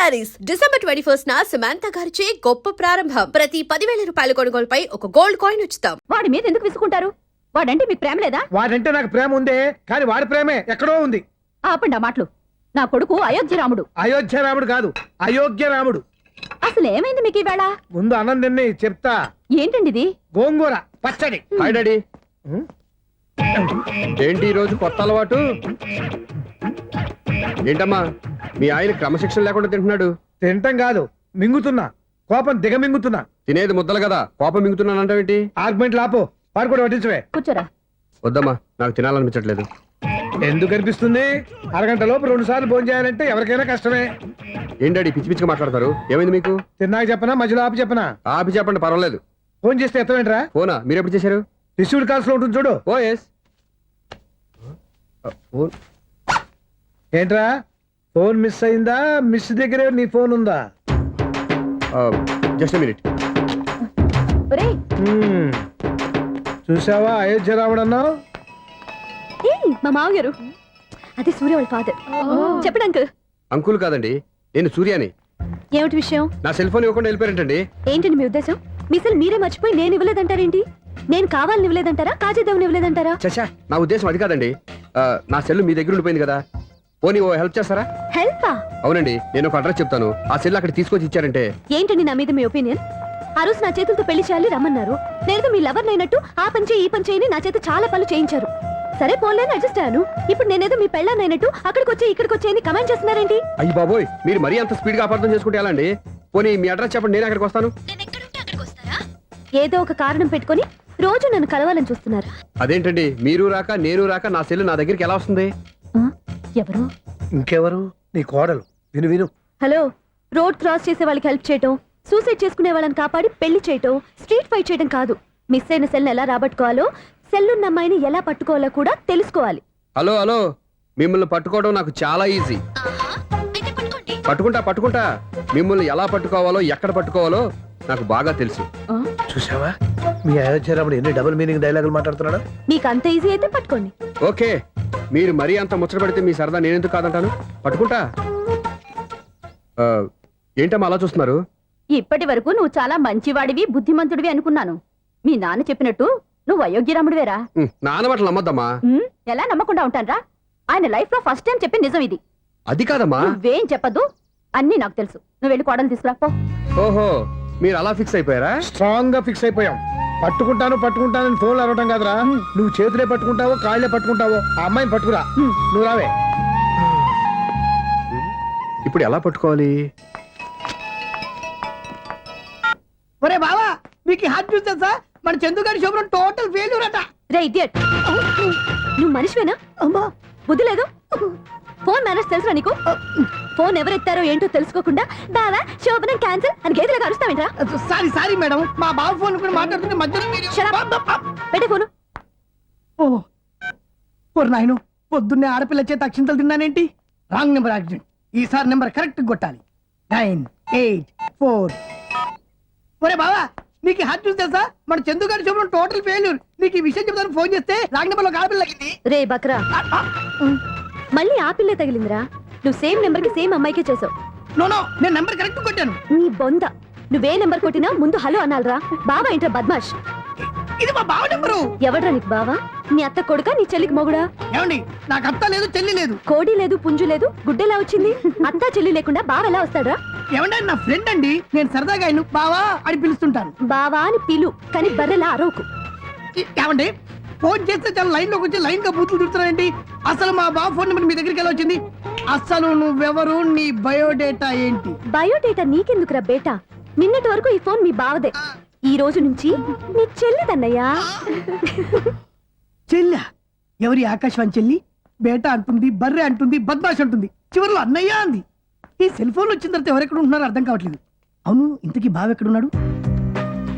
Saris December 21 Samantha గారిచే గొప్ప ప్రారంభం. ప్రతి 10,000 రూపాయల కొనుగోలుపై ఒక గోల్డ్ కాయిన్ ఉచితం. వాడి మీద ఎందుకు విసుకుంటారు? వాడంటే మీకు ప్రేమ లేదా? వాడంటే నాకు ప్రేమ ఉందే, కానీ వాడి ప్రేమే ఎక్కడో ఉంది. ఆపండి ఆ మాటలు. నా కొడుకు అయోధ్య రాముడు. అయోధ్య రాముడు కాదు, అయోగ్య రాముడు. అసలు ఏమైంది మీకు ఈవేళ? ముందు అన్నం తిని చెప్తా. ఏంటండి ఇది? గోంగూర పచ్చడి. Hi daddy. ఏంటి ఈ రోజు కొత్త అలవాటు? ఏంటమ్మా మీ ఆయన క్రమశిక్షణ లేకుండా తింటున్నాడు? తింటం కాదు, మింగుతున్నా. కోపం దిగమింగుతున్నా. తినేది ముద్దలు కదా, కోపం మింగుతున్నాను అంటావేంటి? ఆర్గ్మెంట్ లాపో, పాడు కూడా పట్టించవే. కూర్చోరా. వద్దమ్మా, నాకు తినాలనిపించట్లేదు. ఎందుకు అనిపిస్తుంది? అరగంట లోపు 2 సార్లు భోజనం చేయాలంటే ఎవరికైనా కష్టమే. ఏం డాడీ పిచ్చి పిచ్చిగా మాట్లాడతారు? ఏమైంది మీకు? తిన్నాక చెప్పనా, మధ్యలో ఆపి చెప్పనా? ఆపి చెప్పండి, పర్వాలేదు. ఫోన్ చేస్తే ఎత్తమేంట్రా? ఫోనా? మీరు ఎప్పుడు చేశారు? రిసీవ్డ్ కాల్స్ లో ఉంటుంది చూడు. ఓ ఎస్. ఫోన్ ఏంట్రా, ఫోన్ మిస్ అయిందా? మిస్ దగ్గరే నీ ఫోన్ ఉందా? Just minute. ఒరేయ్, చూసావా అయోధ్య రాముడు అన్నావు? ఏయ్, మా మావగారు. అది సూర్య వాళ్ళ ఫాదర్. చెప్పండి అంకుల్. అంకుల్ కాదండి, నేను సూర్యాని. ఏమిటి విషయం? నా సెల్ ఫోన్ ఇవ్వకుండా వెళ్ళిపోయారంటండి. ఏంటండి మీ ఉద్దేశం? మీ సెల్ మీరే మర్చిపోయి నేను ఇవ్వలేదంటారేంటి? నేను కావాలని ఇవ్వలేదంటారా, కాజేద్దామని ఇవ్వలేదంటారా? చచ్చా, నా ఉద్దేశం అది కాదండి. నా సెల్ మీ దగ్గర ఉండిపోయింది కదా, పోనీ ఓ హెల్ప్ చేస్తారా? హెల్పా? అవునండి, నేను ఒక అడ్రస్ చెప్తాను, ఆ సెల్ అక్కడ తీసుకొచ్చి ఇచ్చారంటే. ఏంటండి నా మీద మీ ఒపీనియన్? ఆ రోజు నా చేతులతో పెళ్లి చేయాలి రమ్మన్నారు. నేను మీ లవర్ అయినట్టు ఆ పని చేయి ఈ పని చేయని నా చేత చాలా పనులు చేయించారు. సరే పోన్లేని అడ్జస్ట్ అయ్యాను. ఇప్పుడు నేనేదో మీ పెళ్ళాన్నైనట్టు అక్కడికి వచ్చి ఇక్కడికి వచ్చి కమెంట్ చేస్తున్నారేంటి? అయ్యి బాబోయ్, మీరు మరీ అంత స్పీడ్ గా అపార్థం చేసుకుంటే ఎలా అండి? పోనీ మీ అడ్రస్ చెప్పండి, నేను అక్కడికి వస్తాను. ఏదో ఒక కారణం పెట్టుకొని రోజు నన్ను కలవాలని చూస్తున్నారు. అదేంటండి, మీరు రాక నేను రాక నా సెల్ నా దగ్గరికి ఎలా వస్తుంది? ఎవరు? ఇంకెవరు? నీ కోడలు. విను విను. హలో, రోడ్ క్రాస్ చేసే వాళ్ళకి హెల్ప్ చేయటం, సూసైడ్ చేసుకునే వాళ్ళని కాపాడి పెళ్లి చేయటం, స్ట్రీట్ ఫైట్ చేయడం కాదు. మిస్ అయిన సెల్ ఎలా రాబట్టుకోవాలో, సెల్లున్న అమ్మాయిని ఎలా పట్టుకోవాలో కూడా తెలుసుకోవాలి. హలో హలో, మిమ్మల్ని పట్టుకోవడం నాకు చాలా ఈజీ. పట్టుకుంటా. మిమ్మల్ని ఎలా పట్టుకోవాలో, ఎక్కడ పట్టుకోవాలో నాకు బాగా తెలుసు. చూసావా, మీ అయోధ్య రాముడు ఎన్ని డబుల్ మీనింగ్ డైలాగులు మాట్లాడుతున్నాడు. మీకు అంత ఈజీ అయితే పట్టుకోండి. ఓకే, మీరు మరీ అంత ముచ్చట పెడితే మీ సరదా నేనెందుకు కాదంటాను. పట్టుకుంటా. ఏంటమ్మా అలా చూస్తున్నారు? ఇప్పటి వరకు నువ్వు చాలా మంచివాడివి, బుద్ధిమంతుడివి అనుకున్నాను. మీ నాన్న చెప్పినట్టు నువ్వు అయోగ్యరాముడివేరా? నాన్న మాటలు నమ్మద్దమ్మా. ఎలా నమ్మకుండా ఉంటానరా? ఆయన లైఫ్ లో ఫస్ట్ టైం చెప్పి నిజం ఇది. అది కాదమ్మా. నువ్వేం చెప్పదు, అన్ని నాకు తెలుసు. నువ్వు వెళ్ళి కోడలు తీసుకురాపో. ఓహో, మీరు అలా ఫిక్స్ అయిపోయారా? స్ట్రాంగ్ గా ఫిక్స్ అయిపోయాం. పట్టుకుంటానని ఫోన్లు అడగటం కాదురా. నువ్వు చేతులే పట్టుకుంటావో కాళ్ళే పట్టుకుంటావో ఆ అమ్మాయిని పట్టుకురా. నువ్వు రావే. ఇప్పుడు ఎలా పట్టుకోవాలి? ఒరే బావా, మీకు హాట్ న్యూస్ తెలుసా? మన చందుగారి శుభ్రం టోటల్ ఫెయిల్యూర్ అట. రే ఇడియట్, నువ్వు మనిషివేనా? అమ్మా, బుద్ధి లేదు. ఫోన్ మేనేజ్ తెలుసురా నీకు? ఫోన్ ఎవరెత్తారో ఏంటో తెలుసుకోకుండా బావా శోభనం క్యాన్సిల్ అని గేదెలకు అరుస్తావేంట్రా? సారీ మేడం, మా బావ ఫోన్ కూడా మాట్లాడుతుంటే మధ్యలో మీరు పెట్టే ఫోను. ఓ నాయను, పొద్దున్నే ఆడపిల్ల చేత అక్షింతలు తిన్నానేంటి? Wrong number accident. ఈసారి నెంబర్ కరెక్ట్ కొట్టాలి. 984. ఒరే బావా, నీకు హాట్ న్యూస్ తెలుసా? మన చందుగారి శుభ్రం టోటల్ ఫెయిల్యూర్. నీకు ఈ విషయం చెప్తాను ఫోన్ చేస్తే రాంగ్ నెంబర్ లో ఆడపిల్ల తగ్గింది. రే బక్రా, మళ్ళీ ఆ పిల్లే తగిలిందిరా. నువ్వు సేమ్ నెంబర్ కి సేమ్ అమ్మాయికే చేసావు. నో, నేను నెంబర్ కరెక్ట్ కొట్టాను. నీ బొంద, నువ్వే నెంబర్ కొట్టినా ముందు హలో అనాలరా. బావా ఏంట్రా బద్మాష్? ఇది మా బావ నెంబరు. ఎవడ్రా నీకు బావా? నీ అత్త కొడుకా, నీ చెల్లికి మొగుడా? ఏమండి, నాకు అత్త లేదు చెల్లి లేదు. కోడి లేదు పుంజు లేదు, గుడ్డెలా వచ్చింది? అత్త చెల్లి లేకుండా బావ ఎలా వస్తాడ్రా? ఏమంటే నా ఫ్రెండ్ అండి, నేను సరదాగా ఆయన బావా అని పిలుస్తుంటాను. బావా అని పిలు, కానీ బర్రెలా అరవకు. ఏమండి, ఫోన్ చేస్తే చాలా లైన్ లోకి వచ్చి లైన్ గా బూతులు తిడుతున్నారండి. అసలు మా బావ ఫోన్ నెంబర్ మీ దగ్గరికి ఎలా వచ్చింది? అసలు నువ్వెవరు, నీ బయోడేటా ఏంటి? బయోడేటా నీకెందుకురా బేటా? నిన్నటి వరకు ఈ ఫోన్ మీ బావదే, ఈ రోజు నుంచి నీ చెల్లిదన్నయ్యా. చెల్లి? ఎవరి ఆకాశవాణి చెల్లి? బేటా అంటుంది, బర్రె అంటుంది, బద్మాష్ అంటుంది, చివరిలో అన్నయ్య అంది. ఈ సెల్ ఫోన్ వచ్చిన తర్వాత ఎవరెక్కడ ఉంటున్నారో అర్థం కావట్లేదు. అవును, ఇంతకీ బావ ఎక్కడున్నాడు?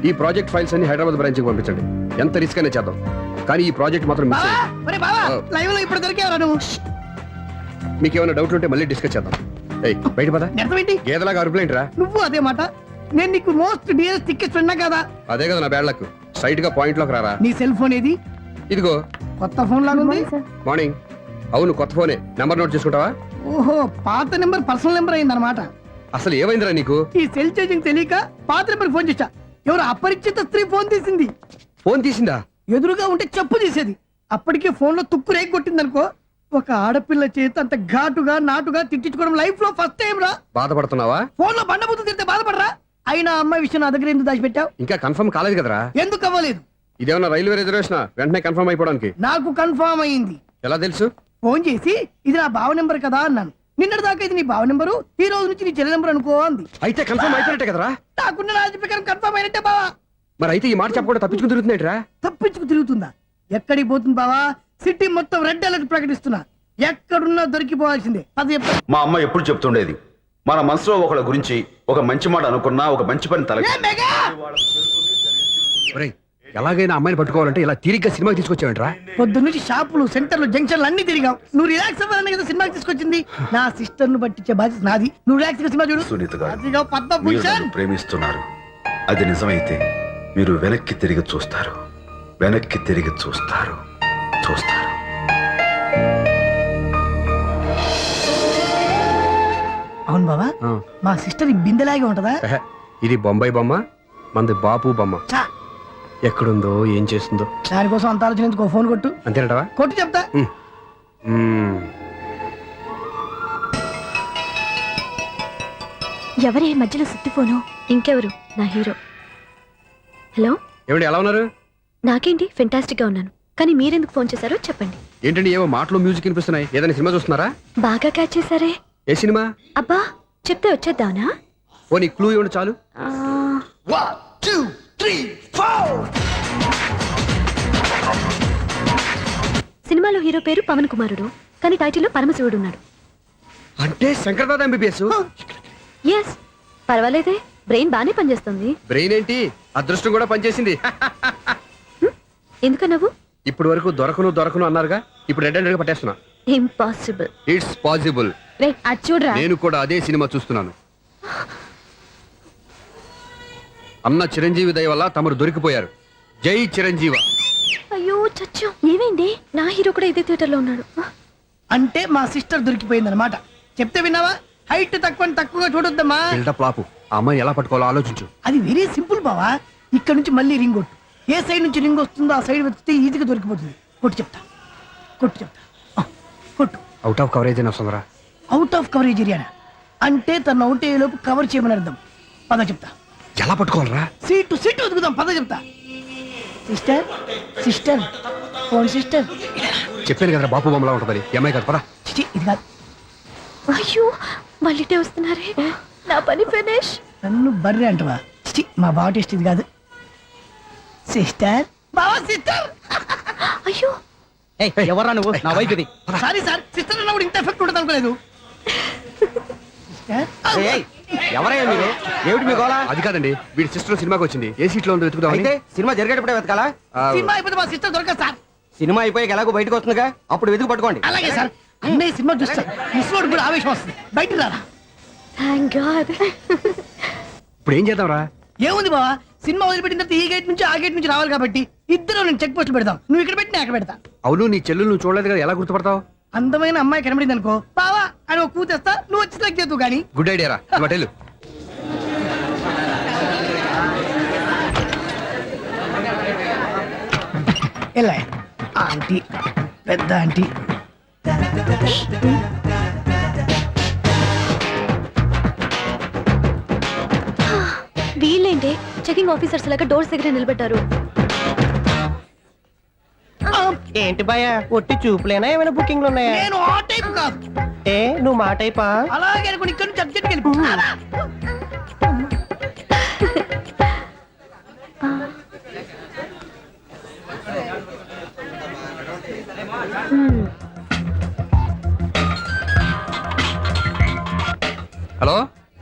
ఈ ప్రాజెక్ట్ ఫైల్స్ అన్ని హైదరాబాద్ బ్రాంచ్ కి పంపించండి. ఎంత రిస్క్ అయినా చేద్దాం, కానీ ఈ ప్రాజెక్ట్ మాత్రం మిస్ అయ్యింది. లైవ్ లో ఇప్పుడు దొరికేవరా నువ్వు? మీకు ఏమైనా డౌట్ ఉంటే మళ్ళీ డిస్కస్ చేద్దాం. బయట పద. నిజమేంటి? గేదలాగా అరుపులేంట్రా? నువ్వు అదే మాట. నేను నీకు మోస్ట్ డియరెస్ట్ టికెట్స్ ఉన్నా కదా. అదే కదా నా బ్యాడ్ లక్. స్ట్రైట్ గా పాయింట్ లోకి రారా. నీ సెల్ ఫోన్ ఏది? ఇదిగో. కొత్త ఫోన్ లాగా ఉంది. మార్నింగ్. అవును, కొత్త ఫోనే. నెంబర్ నోట్ చేసుకుంటావా? ఓహో, పాత నెంబర్ పర్సనల్ నెంబర్ అయిందన్నమాట. అసలు ఏమైందిరా నీకు? ఈ సెల్ ఛార్జింగ్ తెలియక పాత నెంబర్ ఫోన్ చేశా. ఎవరు అపరిచిత స్త్రీ ఫోన్ తీసింది. ఫోన్ తీసిందా? ఎదురుగా ఉంటే చెప్పు తీసేది. అప్పటికే ఫోన్ లో తుక్కు రేగి కొట్టిందనుకో. ఒక ఆడపిల్ల చేత అంత ఘాటుగా నాటుగా తిట్టించుకోవడం లైఫ్ లో ఫస్ట్ టైం రా. బాధపడుతున్నావా? ఫోన్ లో బండబుద్ధి తిరితే బాధపడరా? అయినా అమ్మాయి విషయం నా దగ్గర ఎందుకు దాచిపెట్టావు? ఇంకా కన్ఫర్మ్ కాలేదు కదరా? ఎందుకు అవ్వలేదు? ఇదేమన్నా రైల్వే రిజర్వేషన్? వెంటనే కన్ఫర్మ్ అయిపోవడానికి. నాకు కన్ఫర్మ్ అయింది. ఎలా తెలుసు? ఫోన్ చేసి ఇది నా బావ నెంబర్ కదా అన్నాను. నిన్నటి దాకా ఇది నీ బావ నెంబరు, ఈ రోజు నుంచి నీ చెల్లి నెంబర్ అనుకో అంది. అయితే కన్ఫర్మ్ అయిపోయినట్టే కదరా? నాకున్న రాజు ప్రకారం కన్ఫర్మ్ అయినట్టే బావా. మరి అయితే ఈ మాట చెప్పకుండా తప్పించుకుని తిరుగుతున్నట్రా? తప్పించుకు తిరుగుతుందా? ఎక్కడికి పోతుంది బావా? సిటీ మొత్తం రెడ్ అలర్ట్ ప్రకటిస్తున్నా. ఎక్కడున్నా దొరికిపోవాల్సిందే. అది చెప్తా. మా అమ్మ ఎప్పుడు చెప్తుండేది, మన మనసులో ఒకళ్ళ గురించి ఒక మంచి మాట అనుకున్నా, ఒక మంచి పని తల ఏ మెగా! ఒరేయ్, ఎలాగైనా అమ్మాయిని పట్టుకోవాలంటే ఇలా తిరిగ్గా సినిమాకి తీసుకొచ్చావంట్రా? పొద్దున్నుంచి షాపులు, సెంటర్లు, జంక్షన్లు అన్ని తిరిగాం. నువ్వు రిలాక్స్ అవ్వాలని కదా సినిమాకి తీసుకొచ్చింది. నా సిస్టర్ ను పట్టించే బాధ్యత నాది. నువ్వు రిలాక్స్ గా సినిమా చూడు. సునీత గారు, అదిగో మీరు పద్మభూషణ్. నన్ను ప్రేమిస్తున్నారు. అది నిజమైతే మీరు వెనక్కి తిరిగి చూస్తారు, వెనక్కి తిరిగి చూస్తారు, చూస్తారు. అవును బావా, ఆ. మా సిస్టర్ ఈ బిందెలాగే ఉంటదా? ఎహె, ఇది బొంబాయి బొమ్మ, మంది బాపు బొమ్మ. చా, ఎక్కడుందో ఏం చేస్తుందో. దానికోసం అంత ఆలోచన ఎందుకు? ఫోన్ కొట్టు. అంతేనటవా? కొట్టు చెప్తా. ఎవరే మధ్యలో సుత్తి ఫోను? ఇంకెవరు? నా హీరో. హలో, ఏమిటి ఎలా ఉన్నారు? నాకేంటి ఫెంటాస్టిక్ గా ఉన్నాను. కానీ మీరెందుకు ఫోన్ చేశారో చెప్పండి. ఏంటండి ఏవో మాటలు మ్యూజిక్ వినిపిస్తున్నాయి? ఏదైనా సినిమా చూస్తున్నారా? బాగా క్యాచ్ చేశారే. ఏ సినిమా? అబ్బా, చెప్తే వచ్చేద్దానా? ఓ నీ క్లూ ఇవ్వండి చాలు. ఆ, 1 2 3 4. సినిమాలో హీరో పేరు పవన్ కుమారుడు, కానీ టైటిల్లో పరమశివుడు ఉన్నాడు. అంటే శంకర్దాద ఎంబీబీఎస్. ఎస్, పర్వాలేదే, బ్రెయిన్ బానే పనిచేస్తుంది. బ్రెయిన్ ఏంటి, అదృష్టం కూడా పనిచేసింది. ఎందుకన్నావు? ఇప్పుడు వరకు దొరకను అన్నారుగా, ఇప్పుడు రెడ్ గా పట్టేస్తున్నా. ఇంపాసిబుల్. It's possible. రే, అది చూడరా. నేను కూడా అదే సినిమా చూస్తున్నాను. అన్న చిరంజీవి దయ వల్ల తమరు దొరికిపోయారు. జై చిరంజీవ. అయ్యో చచ్చో, ఏమైంది? నా హీరో కూడా ఇదే థియేటర్ లో ఉన్నాడు. అంటే మా సిస్టర్ దొరికిపోయింది అనమాట. చెప్తే విన్నావా? హైట్ తక్కువగా చూడొద్దమ్మా. బిల్డప్ లాపు. ఆ అమ్మాయిని ఎలా పట్టుకోవాలో ఆలోచించు. అది వెరీ సింపుల్ బావా. ఇక్కడ నుంచి మళ్ళీ రింగ్ కొట్టు. ఏ సైడ్ నుంచి రింగ్ వస్తుందో ఆ సైడ్ వెతికితే ఈజీగా దొరికిపోతుంది. కొట్టు చెప్తా. ఆ, కొట్టు. అవుట్ ఆఫ్ కవరేజ్ అయినా వస్తుందరా? అవుట్ ఆఫ్ కవరేజ్ ఏరియా అంటే తను అవుట్ అయ్యేలోపు కవర్ చేయమని అర్థం. పద చెప్తా. ఎలా పట్టుకోవాలరా? సీటు వెతుకుదాం. పద చెప్తా. Sister phone sister. చెప్పాను కదరా బాపు బొమ్మలా ఉంటుందని. ఎంఐ కాదు పదా. చిచి, ఇది కాదు. అయ్యో, మళ్ళీటే వస్తున్నారే. నా పని ఫినిష్. నన్ను బర్రె అంటవా? చిచి, మా బావ టేస్ట్ ఇది కాదు. సిస్టర్, బావా సిస్టర్. అయ్యో, ఎవరా నువ్వు? నా వైపు ఇది. సారీ సార్, సిస్టర్ అన్నప్పుడు ఇంత ఎఫెక్ట్ ఉంటుంది అనుకోలేదు. సిస్టర్, ఎవరయ్యా మీరు? ఏమిటి మీ గోళ? అది కాదండి, వీడి సిస్టర్ సినిమాకి వచ్చింది. ఏ సీట్ లో ఉందో వెతుకుదామని. అయితే సినిమా జరిగేటప్పుడే వెతకాలా? ఆ, సినిమా అయిపోతే మా సిస్టర్ దొరకదు సార్. సినిమా అయిపోయాక ఎలాగో బయటకు వస్తుందిగా, అప్పుడు వెతుకు పట్టుకోండి. అలాగే సార్. అన్నయ్య సినిమా చూస్తారు, ముసలోడు కూడా ఆవేశం వస్తుంది. బయట రారా. Thank God. ఇప్పుడు ఏం చేద్దాంరా? ఏముంది బావా, సినిమా వదిలిపెట్టిన తర్వాత ఈ గేట్ నుంచి ఆ గేట్ నుంచి రావాలి కాబట్టి ఇద్దరు నేను చెక్ పోస్ట్ పెడతాం. నువ్వు ఇక్కడ పెట్టి నేను అక్కడ పెడతా. అవును, నీ చెల్లెలు నువ్వు చూడలేదు కదా, ఎలా గుర్తుపడతావు? అందమైన అమ్మాయి కనబడింది అనుకో, బావా అని ఒక కూతేస్తా, నువ్వు వచ్చి సెలెక్ట్ చేద్దు కానీ. గుడ్ ఐడియా రా. హోటల్ ఎలా ఆంటీ, పెద్ద ఆంటీ. వీళ్ళేంటి చెకింగ్ ఆఫీసర్స్ లాగా డోర్స్ దగ్గర నిలబెట్టారు. ఏంటి భయ ఒట్టి చూపులేనా ఏమైనా బుకింగ్లు ఉన్నాయా? నేను ఆ టైప్ కాదు. ఏ నువ్వు మా టైపా? అలాగే అనుకుని ఇక్కడ నుంచి అర్జెంట్కి వెళ్ళిపో. హలో.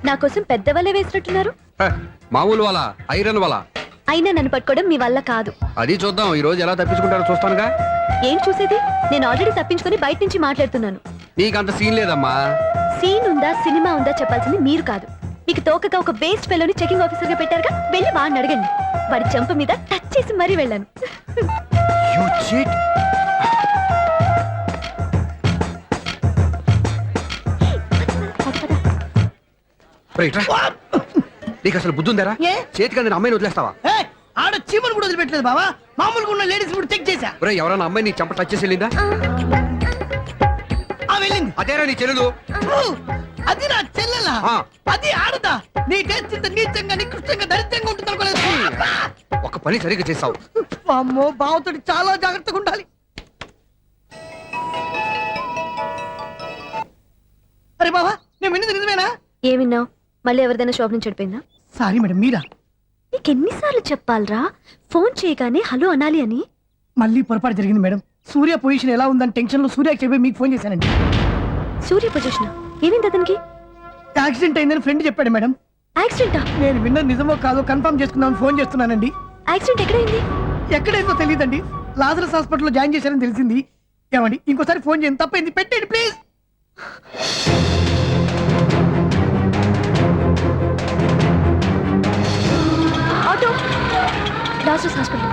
నా కోసం పెద్ద వలే వేసినట్టున్నారు. హ, మామూలు వాళ్ళ ఐరన్ వాళ్ళ. అయినా నన్ను పట్టుకోవడం మీ వల్ల కాదు. అది చూద్దాం, ఈ రోజు ఎలా తప్పించుకుంటారో చూస్తానుగా. ఏం చూసేది? నేను ఆల్రెడీ తప్పించుకొని బయట నుంచి మాట్లాడుతున్నాను. నీకంత సీన్ లేదమ్మా. సీన్ ఉందా సినిమా ఉందా చెప్పాల్సింది మీరు కాదు. మీకు తోకగా ఒక బేస్ట్ ఫెలోని చెకింగ్ ఆఫీసర్ గా పెట్టారుగా, వెళ్ళి వాడిని అడగండి. వాడి చెంప మీద టచ్ చేసి మరీ వెళ్ళాను. You cheat. ఒరేయ్, ఇట్రా. నీకు అసలు బుద్ధి ఉందారా ఏ? చేతికి అందిన అమ్మాయిని వదిలేస్తావా? ఏయ్, ఆడ చీమలు కూడా వదిలిపెట్టలేదు బావా. మామూలుగా ఉన్న లేడీస్ కూడా చెక్ చేశా. ఒరే ఎవరైనా అమ్మాయి నీ చంప టచ్ చేసి వెళ్ళిందా? ఆ వెళ్ళింది. అదేరా నీ చెల్లెలు. ఓ, అది నా చెల్లెలా? ఆ. అది ఆడదా? నీ టేస్ట్ ఇంత నీచంగా నికృష్టంగా దరిద్రంగా ఉంటుంది అనుకోలేదు. ఒక పని సరిగ్గా చేస్తావు. అమ్మో, బావతోటి చాలా జాగ్రత్తగా ఉండాలి. అరే బావా, నేను విన్నది నిజమేనా? ఏమిన్నావు? మళ్ళీ ఎవరిదైనా షాప్ నుంచి చెడిపోయిందా? సారీ మేడం, మీరా? నీకెన్నిసార్లు చెప్పాలరా ఫోన్ చేయగానే హలో అనాలి అని? మళ్ళీ పొరపాటు జరిగింది మేడం. సూర్య పొజిషన్ ఎలా ఉందని టెన్షన్ లో సూర్యకి చెప్పి మీకు ఫోన్ చేశానండి. సూర్య పొజిషన్ ఏమైంది అతనికి? యాక్సిడెంట్ అయిందని ఫ్రెండ్ చెప్పాడు మేడం. యాక్సిడెంటా? నేను విన్నది నిజమో కాదో కన్ఫర్మ్ చేసుకుందామని ఫోన్ చేస్తున్నానండి. యాక్సిడెంట్ ఎక్కడైంది? ఎక్కడైందో తెలియదండి. లాజరస్ హాస్పిటల్లో జాయిన్ చేశారని తెలిసింది. ఏమండి, ఇంకోసారి ఫోన్ చేయండి. తప్పైంది, పెట్టండి please. Auto Lazarus hospital.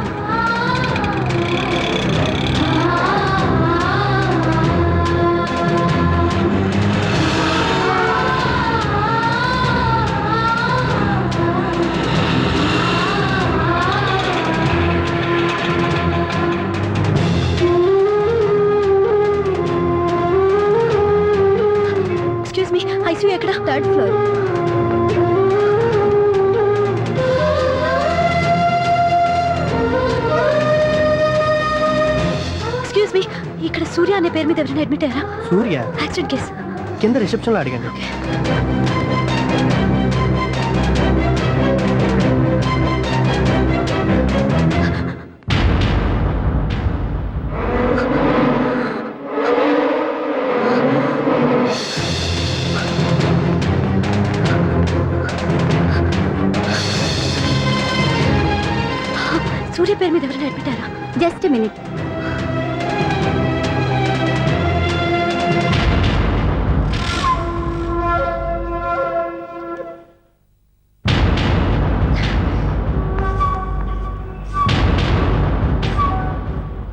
Excuse me, ICU ఎక్కడ? Third floor. ఎక్స్క్యూజ్ మీ, ఇక్కడ సూర్య అనే పేరు మీద ఎవరైనా అడ్మిట్ అయ్యారా? Surya accident case. కింద రిసెప్షన్ లో అడిగండి. సూర్య పేరు మీద ఎవరైనా అడ్మిట్ అయ్యారా? Just minute.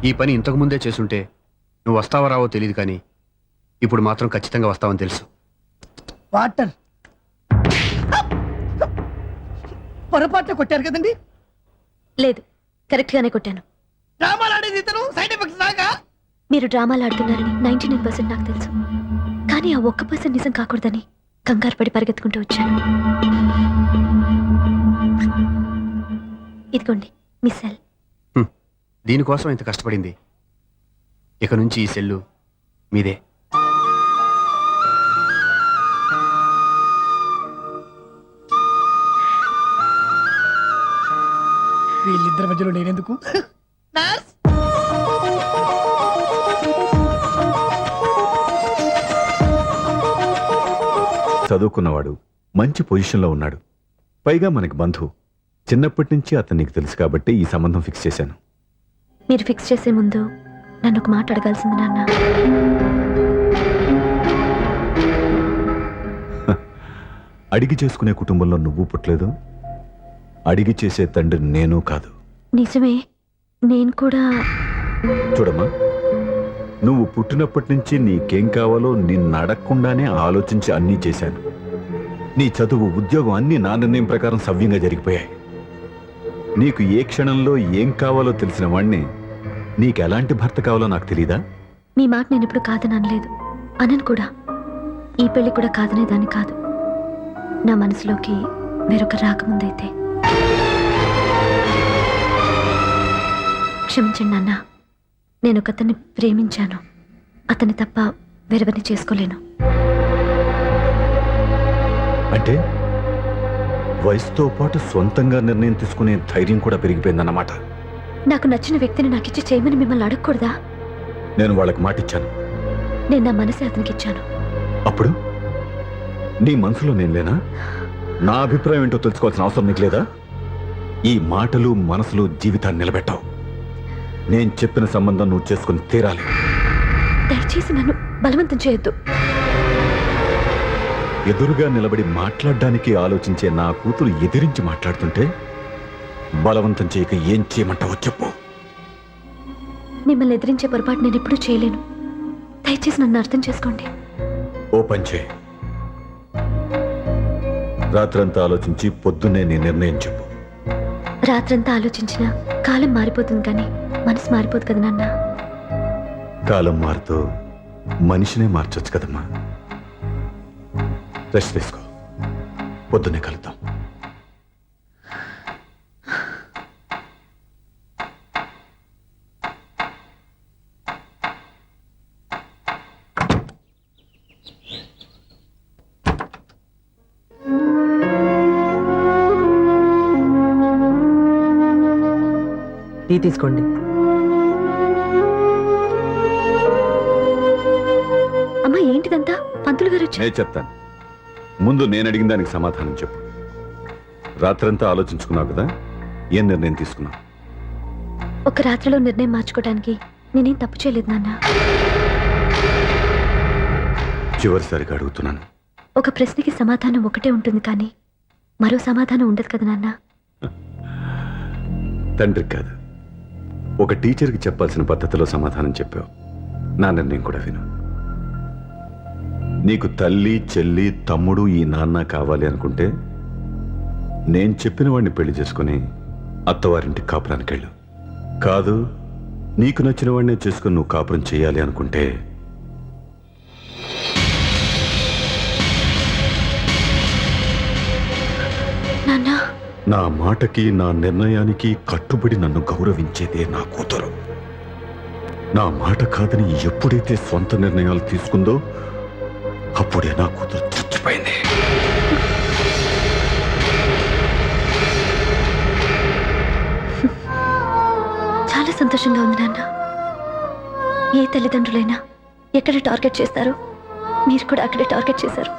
ఈ పని ఇంతకు ముందే చేసుంటే నువ్వు వస్తావో రావో తెలియదు, కానీ ఇప్పుడు మాత్రం ఖచ్చితంగా వస్తావని తెలుసు. వాటర్ పొరపాట్లు కొట్టారు కదండి. లేదు, కరెక్ట్ గానే కొట్టాను. డ్రామాలు ఆడేది ఇతను, సైడ్ ఎఫెక్ట్స్ దాకా. మీరు డ్రామాలు ఆడుతున్నారని 99% నాకు తెలుసు, కానీ ఆ 1% నిజం కాకూడదని కంగారు పడి పరిగెత్తుకుంటూ వచ్చాను. ఇదిగోండి మీ సెల్. దీనికోసం ఇంత కష్టపడింది. ఇక నుంచి ఈ సెల్లు మీదే. వీళ్ళిద్దరి మధ్యలో నేనెందుకు? నర్స్! చదువుకున్నవాడు, మంచి పొజిషన్లో ఉన్నాడు, పైగా మనకి బంధువు. చిన్నప్పటి నుంచి అతను నీకు తెలుసు కాబట్టి ఈ సంబంధం ఫిక్స్ చేశాను. మీరు ఫిక్స్ చేసే ముందు నన్ను ఒక మాట అడగాల్సింది నాన్న. అడిగి చేసుకునే కుటుంబంలో నువ్వు పుట్టలేదు, అడిగి చేసే తండ్రి నేను కాదు. నిజమే, నేను కూడా. చూడమ్మా, నువ్వు పుట్టినప్పటి నుంచి నీకేం కావాలో నిన్ను అడగకుండానే ఆలోచించి అన్నీ చేశాను. నీ చదువు, ఉద్యోగం అన్నీ నా నిర్ణయం ప్రకారం సవ్యంగా జరిగిపోయాయి. నీకు ఏ క్షణంలో ఏం కావాలో తెలిసిన వాణ్ణి నీకు ఎలాంటి భర్త కావాలో నాకు తెలీదా? మీ మాట నేను ఇప్పుడు కాదని అనలేదు, అనను కూడా. ఈ పెళ్లి కూడా కాదనేదాన్ని కాదు. నా మనసులోకి వేరొక రాకముందైతే. క్షమించండి నాన్న, నేను ఒక అతన్ని ప్రేమించాను. అతన్ని తప్ప వేరెవరిని చేసుకోలేను. అంటే వయసుతో పాటు సొంతంగా నిర్ణయం తీసుకునే ధైర్యం కూడా పెరిగిపోయిందన్నమాట. నాకు నచ్చిన వ్యక్తిని నాకిచ్చి చేయమని మిమ్మల్ని అడగకూడదా? నేను వాళ్ళకి మాటిచ్చాను. నేను నా మనసే అతనికి ఇచ్చాను. అప్పుడు నీ మనసులో నేను లేనా? నా అభిప్రాయం ఏంటో తెలుసుకోవాల్సిన అవసరం నీకు లేదా? ఈ మాటలు, మనసులు జీవితాన్ని నిలబెట్టావు. నేను చెప్పిన సంబంధం నువ్వు చేసుకుని తీరాలి. దయచేసి నన్ను బలవంతం చేయొద్దు. ఎదురుగా నిలబడి మాట్లాడడానికి ఆలోచించే నా కూతురు ఎదిరించి మాట్లాడుతుంటే బలవంతం చేయక ఏం చేయమంటావో చెప్పు. మిమ్మల్ని ఎదిరించే పొరపాటు నేను ఎప్పుడూ చేయలేను. దయచేసి నన్ను అర్థం చేసుకోండి. ఓ పని చేయి, రాత్రంతా ఆలోచించి పొద్దున్నే నీ నిర్ణయం చెప్పు. రాత్రంతా ఆలోచించిన కాలం మారిపోతుంది కానీ మనసు మారిపోదు కదా నాన్న. కాలం మారుతూ మనిషినే మార్చొచ్చు కదమ్మా. రెస్ట్ తీసుకో, పొద్దున్నే కలుద్దాం. టీ తీసుకోండి. అమ్మా ఏంటిదంతా? పంతులు గారు వచ్చారు. నేను చెప్తాను, ముందు నేను అడిగిన దానికి సమాధానం చెప్పు. రాత్రంతా ఆలోచించుకున్నావు కదా, ఏం నిర్ణయం తీసుకున్నావు? ఒక రాత్రిలో నిర్ణయం మార్చుకోవడానికి నేనేం తప్పు చేయలేదు నాన్న. చివరిసారిగా అడుగుతున్నాను. ఒక ప్రశ్నకి సమాధానం ఒకటే ఉంటుంది కానీ మరో సమాధానం ఉండదు కదా నాన్న. తండ్రికి కాదు, ఒక టీచర్కి చెప్పాల్సిన పద్ధతిలో సమాధానం చెప్పావు. నా నిర్ణయం కూడా విను. నీకు తల్లి, చెల్లి, తమ్ముడు, ఈ నాన్న కావాలి అనుకుంటే నేను చెప్పిన వాడిని పెళ్లి చేసుకుని అత్తవారింటికి కాపురానికి వెళ్ళు. కాదు, నీకు నచ్చిన వాడినే చేసుకుని నువ్వు కాపురం చేయాలి అనుకుంటే నాన్న, నా మాటకి, నా నిర్ణయానికి కట్టుబడి నన్ను గౌరవించేదే నా కూతురు. నా మాట కాదని ఎప్పుడైతే సొంత నిర్ణయాలు తీసుకుందో అప్పుడే నా కూతురు చచ్చిపోయింది. చాలా సంతోషంగా ఉంది నాన్న. ఏ తల్లిదండ్రులైనా ఎక్కడ టార్గెట్ చేస్తారో మీరు కూడా అక్కడే టార్గెట్ చేశారు.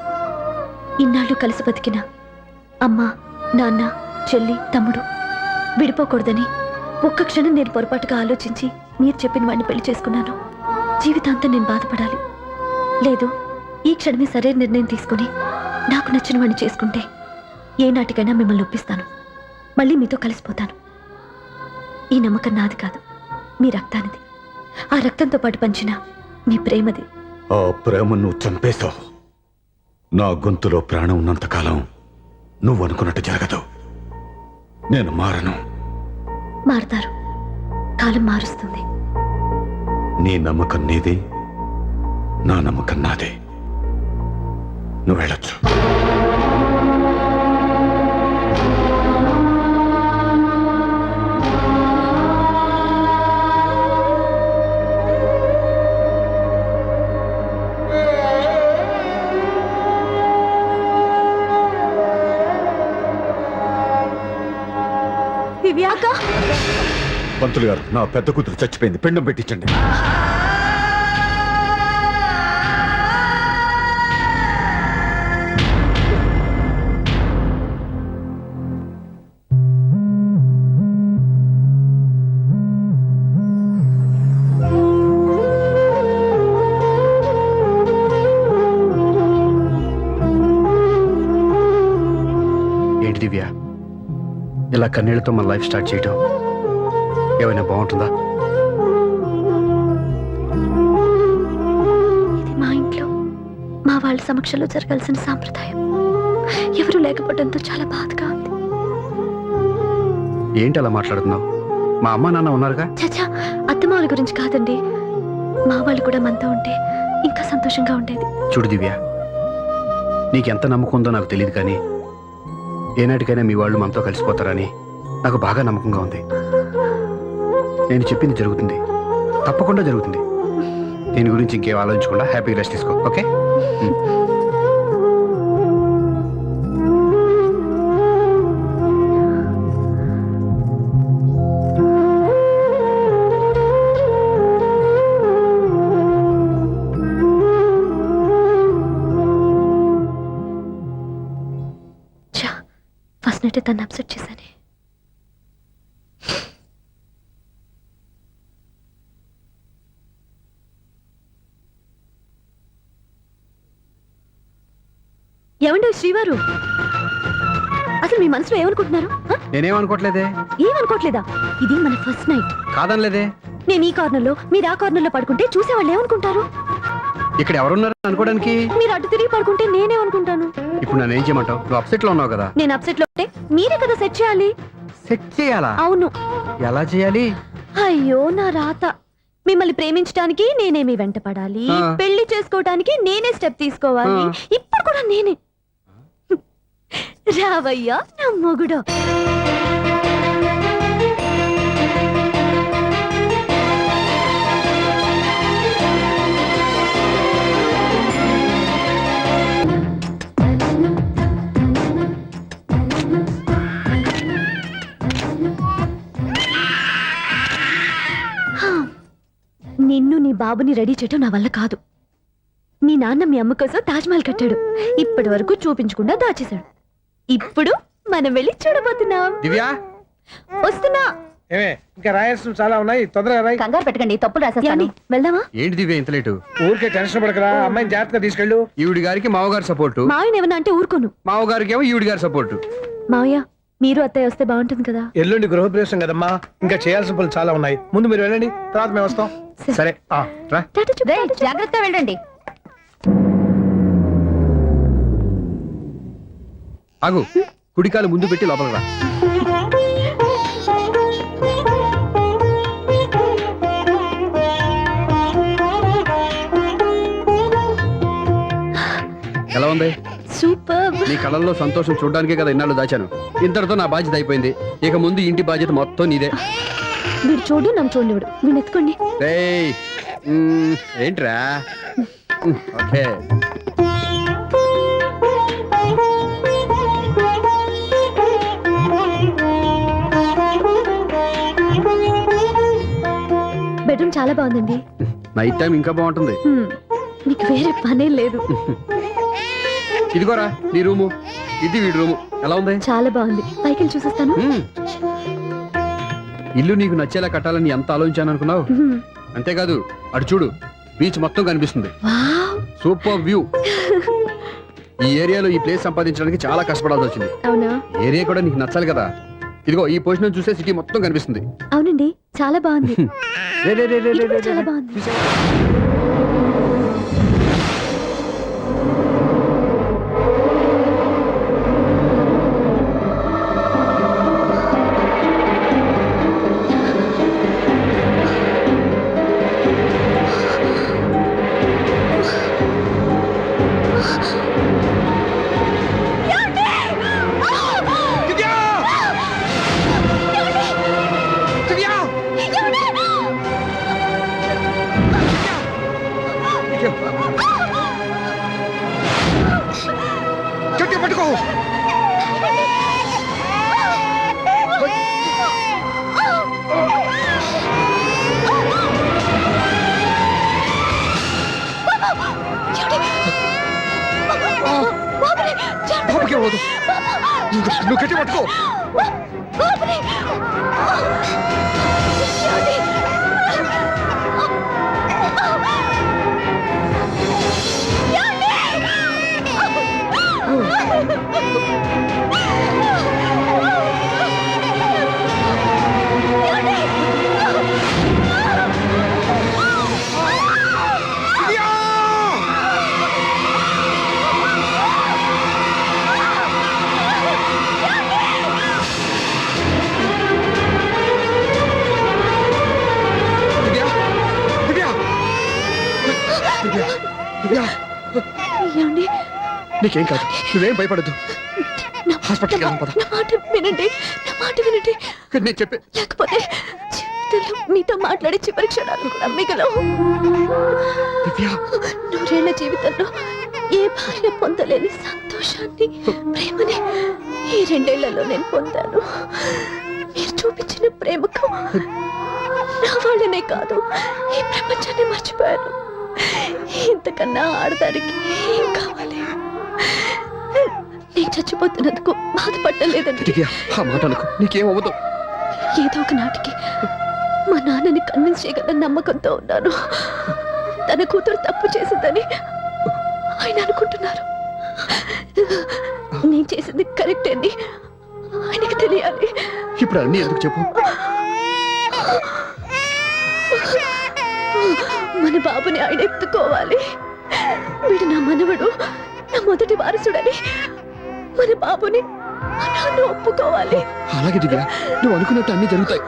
ఇన్నాళ్ళు కలిసి బతికిన అమ్మ, నాన్న, చెల్లి, తమ్ముడు విడిపోకూడదని ఒక్క క్షణం నేను పొరపాటుగా ఆలోచించి మీరు చెప్పిన వాడిని పెళ్లి చేసుకున్నాను. జీవితాంతం నేను బాధపడాలి. లేదు, ఈ క్షణమే సరైన నిర్ణయం తీసుకుని నాకు నచ్చిన వాడిని చేసుకుంటే ఏ నాటికైనా మిమ్మల్ని ఒప్పిస్తాను. మళ్ళీ మీతో కలిసిపోతాను. ఈ నమ్మకం నాది కాదు, మీ రక్తానిది. ఆ రక్తంతో పాటు పంచిన మీ ప్రేమది. ఆ ప్రేమ నువ్వు చంపేశావు. నా గొంతులో ప్రాణం ఉన్నంతకాలం నువ్వు అనుకున్నట్టు జరగదు. నేను మారను. మారుతారు, కాలం మారుస్తుంది. నీ నమ్మకం నీది, నా నమ్మకం నాదే. నువ్వు వెళ్ళొచ్చు. దివ్యాక, పంతులు గారు, నా పెద్ద కూతురు చచ్చిపోయింది, పిండం పెట్టించండి. ఏంటి దివ్య, ఇలా కన్నీళ్లతో మన లైఫ్ స్టార్ట్ చేయటం ఏమైనా బాగుంటుందా? ఇది మా ఇంట్లో మా వాళ్ళ సమక్షంలో జరగాల్సిన సాంప్రదాయం. ఎవరు లేకపోవడంతో చాలా బాధగా ఉంది. ఏంటి అలా మాట్లాడుతున్నావు? మా అమ్మ నాన్న ఉన్నారుగా. చచ్చా, అత్తమావుల గురించి కాదండి. మా వాళ్ళు కూడా మనతో ఉంటే ఇంకా సంతోషంగా ఉండేది. చూడు దివ్య, నీకెంత నమ్మకం ఉందో నాకు తెలియదు, కానీ ఏనాటికైనా మీ వాళ్ళు మనతో కలిసిపోతారని నాకు బాగా నమ్మకంగా ఉంది. నేను చెప్పింది జరుగుతుంది, తప్పకుండా జరుగుతుంది. దీని గురించి ఇంకేం ఆలోచించకుండా హ్యాపీగా రెస్ట్ తీసుకో, ఓకే? ఫస్ట్ నైట్ తను అప్సెట్ చేశానే. ఏమండి శ్రీవారు, అసలు మీ మనసులో ఏమనుకుంటున్నారు? నేనేమనుకోవట్లేదే. ఏమనుకోవట్లేదా? ఇది మన ఫస్ట్ నైట్. కాదనలేదే. నేను ఈ కార్నర్లో, మీరు ఆ కార్నర్లో పడుకుంటే చూసేవాళ్ళు ఏమనుకుంటారు? ఇక్కడ ఎవరున్నారు అనుకోవడానికి? మీరు అటు తిరిగి పడుకుంటే నేనే అనుకుంటాను. ఇప్పుడు నన్ను ఏం చేయమంటావు? నువ్వు అప్సెట్ లో ఉన్నావు కదా. నేను అప్సెట్ లో ఉంటే మీరే కదా సెట్ చేయాలి. సెట్ చేయాలా? అవును. ఎలా చేయాలి? అయ్యో నా రాత. మిమ్మల్ని ప్రేమించడానికి నేనే మీ వెంట పడాలి, ఆ. పెళ్లి చేసుకోవడానికి నేనే స్టెప్ తీసుకోవాలి. ఆ. ఇప్పుడు కూడా నేనే. రావయ్యా నా మొగుడు. నిన్ను నీ బాబుని రెడీ చేయటం నా వల్ల కాదు. నీ నాన్న మీ అమ్మ కోసం తాజ్మహల్ కట్టాడు. ఇప్పటి వరకు చూపించకుండా దాచేశాడు. ఇప్పుడు మనం వెళ్ళి చూడబోతున్నాం. దివ్యా, వస్తున్నా. ఏమే ఇంకా రాయాల్సిన చాలా ఉన్నాయి, తొందరగా రాయి. కంగారు పెట్టకండి, తప్పులు రాసేస్తాను. వెళ్దామా? ఏంటి దివ్య ఇంత లేటు? ఊరికే టెన్షన్ పడకరా, అమ్మాయిని జాగ్రత్తగా తీసుకెళ్ళు. ఈవిడి గారికి మావగారు సపోర్టు, మావయ్య ఏమన్నా అంటే ఊరుకోను. మావగారికి ఏమో ఈవిడి గారి సపోర్టు. మావయ్య మీరు అత్తయ్య వస్తే బాగుంటుంది కదా. ఎల్లుండి గృహప్రవేశం కదమ్మా, ఇంకా చేయాల్సిన పనులు చాలా ఉన్నాయి. ముందు మీరు వెళ్ళండి, తర్వాత మేము వస్తాం. సరే రా. జాగ్రత్త వెళ్ళండి. ఆగు, కుడికాలు ముందు పెట్టి లోపలికి రా. ఎలా ఉంది? సూపర్. నీ కళ్ళల్లో సంతోషం చూడడానికే కదా ఇన్నాళ్ళు దాచాను. ఇంతటితో నా బాధ్యత అయిపోయింది. ఇక ముందు ఇంటి బాధ్యత మొత్తం నీదే. మీరు చూడు, నన్ను చూడలేడు. మీరు ఎత్తుకోండి. రేయ్, ఏంట్రా? ఓకే. బెడ్రూమ్ చాలా బాగుందండి. నైట్ టైం ఇంకా బాగుంటుంది. మీకు వేరే పనే లేదు. ఇదిగోరా నీ రూము, ఇది వీడి రూము. ఎలా ఉంది? చాలా బాగుంది. పైకి వెళ్ళి చూసేస్తాను. ఇల్లు నీకు నచ్చేలా కట్టాలని ఎంత ఆలోచించాను అనుకున్నావు? అంతేకాదు, అటు చూడు, బీచ్ మొత్తం కనిపిస్తుంది. వావ్. Super view. ఈ ఏరియాలో ఈ ప్లేస్ సంపాదించడానికి చాలా కష్టపడాల్సి వచ్చింది. అవునా? ఏరియా కూడా నీకు నచ్చాలి కదా. ఇదిగో ఈ పొజిషన్ చూసే సిటీ మొత్తం కనిపిస్తుంది. అవునండి, చాలా బాగుంది. రే, రే, రే, రే, ఇది రే, కూడా రే, చాలా రే. బాగుంది. గట్టిగా పట్టుకో. బాబుకి ఇవ్వదు. నువ్వు గట్టిగా పట్టుకో. ఏమండి? నీకేం కాదు, నువ్వేం భయపడద్దు. నా హాస్పిటల్కి వెళ్దాం, పద. నా మాట వినండి, నా మాట వినండి. నేను చెప్పే లేకపోతే జీవితంలో మీతో మాట్లాడే చివరి క్షణాలు కూడా మిగలవు. నూరేళ్ల జీవితంలో ఏ భార్య పొందలేని సంతోషాన్ని, ప్రేమని ఈ 2 ఏళ్లలో నేను పొందాను. మీరు చూపించిన ప్రేమకు నా వాళ్ళనే కాదు, ఈ ప్రపంచాన్ని మర్చిపోయాను. ఇంతకన్నా ఆడదానికి ఏం కావాలి? నేను చచ్చిపోతున్నందుకు బాధపడలేదండి. దివ్య, ఆ మాట అనుకో, నీకేమవ్వదు. ఏదో ఒక నాటికి మా నాన్నని కన్విన్స్ చేయగల నమ్మకంతో ఉన్నాను. తన కూతురు తప్పు చేసిందని ఆయన అనుకుంటున్నారు. నేను చేసింది కరెక్ట్ అని ఆయనకి తెలియాలి. ఇప్పుడు అన్నీ ఎందుకు చెప్పు. మన బాబుని ఆయన ఎత్తుకోవాలి. వీడు నా మనవడు, నా మొదటి వారసుడని మన బాబుని మా నాన్న ఒప్పుకోవాలి. అలాగే దివ్య, నువ్వు అనుకున్నట్టు అన్ని జరుగుతాయి.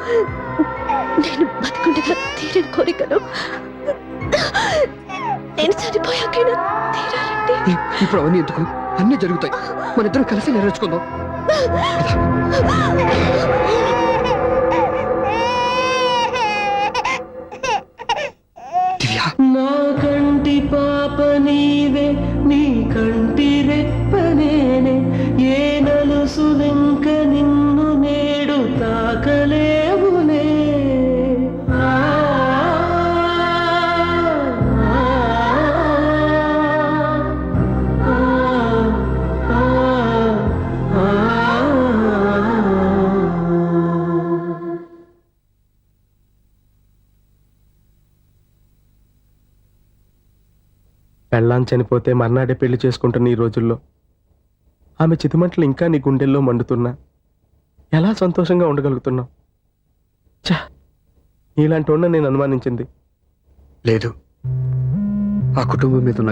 నేను బతుకుండగా తీరని కోరికలు నేను చనిపోయాకైనా తీరాలంటే ఇప్పుడు అవన్నీ ఎందుకు, అన్ని జరుగుతాయి. మన ఇద్దరం కలిసి నెరవేర్చుకుందాం. దివ్య, నా కంటి పాప నీవే, నీ కంటి రెప్పనేనే, ఏ నలుసులెంక నిన్ను నేడు తాకలేవునే. ఆ, ఆ, ఆ, ఆ. పెళ్ళాం చనిపోతే మర్నాడే పెళ్లి చేసుకుంటున్న ఈ రోజుల్లో ఆమె చితిమంటలు ఇంకా నీ గుండెల్లో మండుతున్నా ఎలా సంతోషంగా ఉండగలుగుతున్నావు? ఛా, నీలాంటి వాడిని నేను అనుమానించింది. లేదు, ఆ కుటుంబం మీద ఉన్న